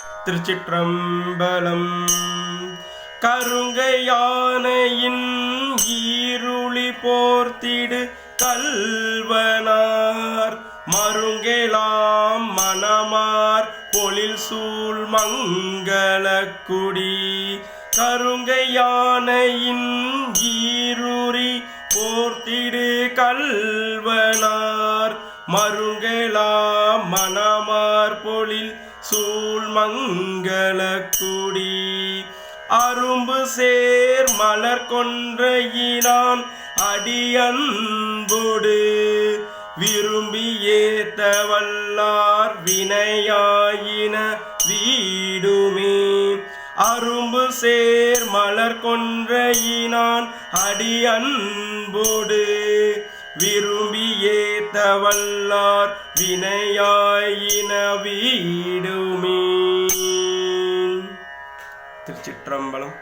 திருச்சிற்றம்பலம். கருங்கையானையின் ஈருளி போர்த்திடு கல்வனார் மருங்கெலாம் மணமார் பொழில் சூழ் மங்களக்குடி. கருங்கையானையின் ஈருளி போர்த்திடு கல்வனார் மருங்கெலாம் மணமார் பொழில் சூழ் மங்களக்குடி. அரும்பு சேர் மலர் கொன்றையினான் அடியன்போடு விரும்பி ஏத்த வல்லார் வினையாயின வீடுமே. அரும்பு சேர் மலர் கொன்றையினான் அடியன்போடு விரும்பி ஏத்த வல்லார் வினையாயின வீடுமே. திருச்சிற்றம்பலம்.